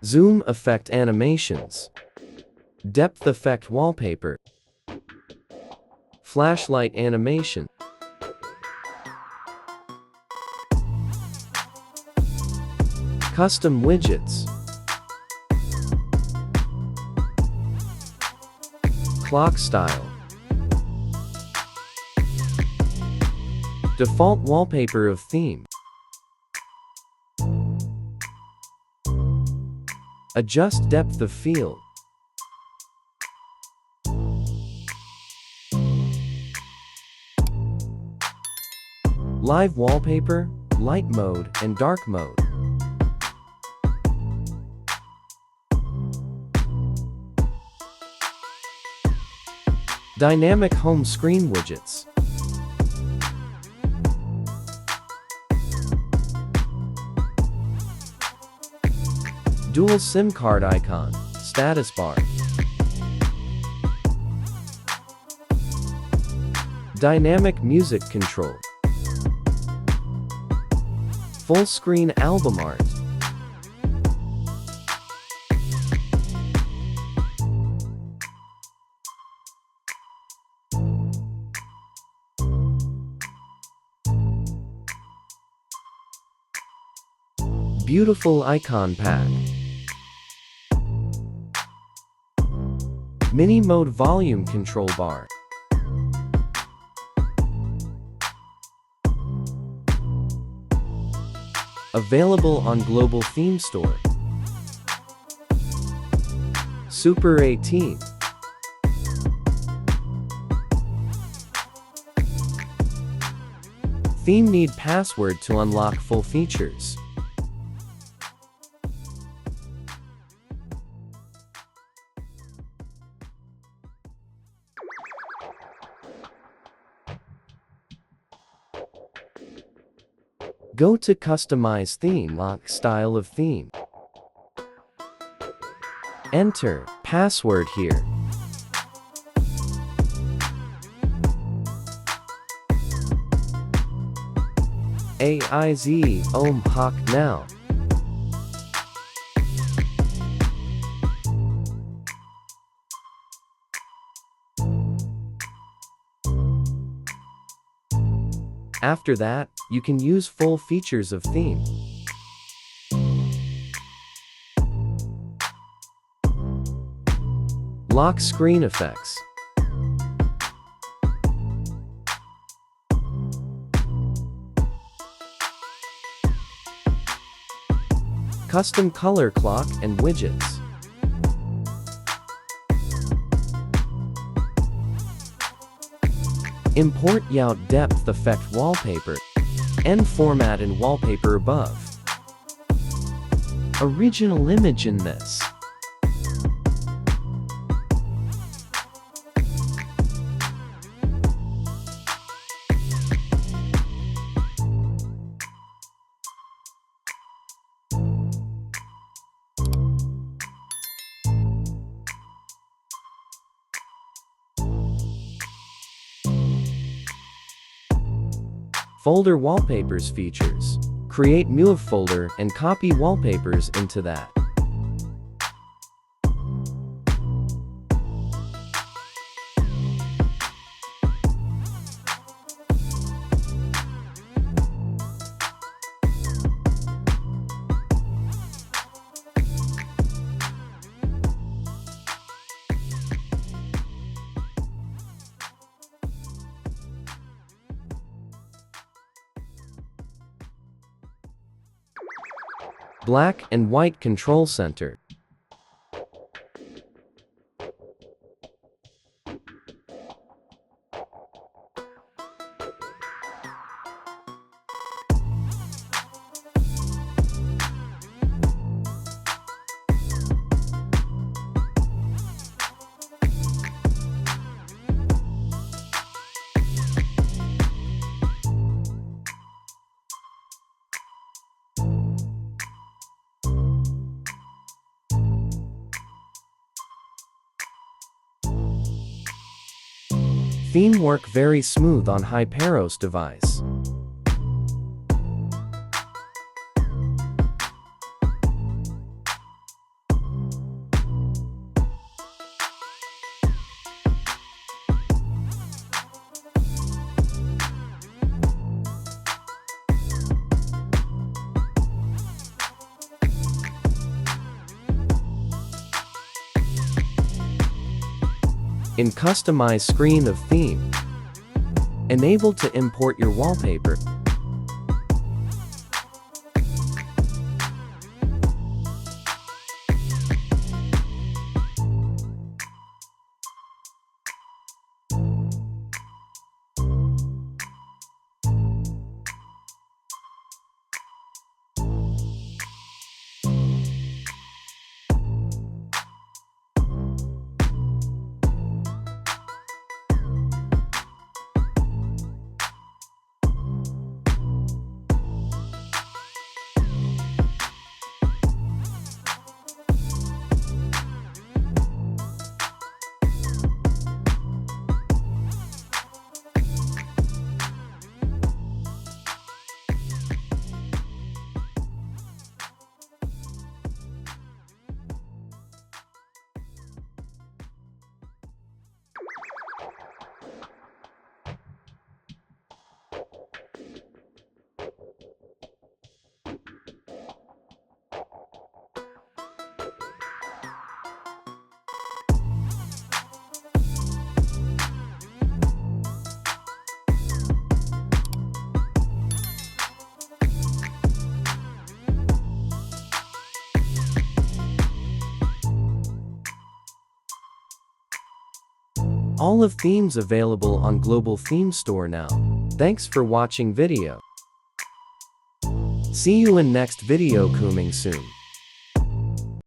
Zoom effect animations. Depth effect wallpaper. Flashlight animation. Custom widgets. Clock style. Default wallpaper of theme. Adjust depth of field. Live wallpaper, light mode, and dark mode. Dynamic home screen widgets. Dual SIM card icon, status bar. Dynamic music control. Full screen album art. Beautiful icon pack. Mini mode volume control bar. Available on Global Theme Store. Super 18. Theme need password to unlock full features. Go to Customize Theme, lock style of theme. Enter password here. AIZ Hawk now. After that, you can use full features of theme. Lock screen effects. Custom color clock and widgets. Import Yout depth effect wallpaper. End format and wallpaper above. Original image in this. Folder wallpapers features. Create Miui folder and copy wallpapers into that. Black and white control center. Theme work very smooth on HyperOS device. In Customize Screen of Theme, enable to import your wallpaper. All of themes available on Global Theme Store now. Thanks for watching video. See you in next video coming soon.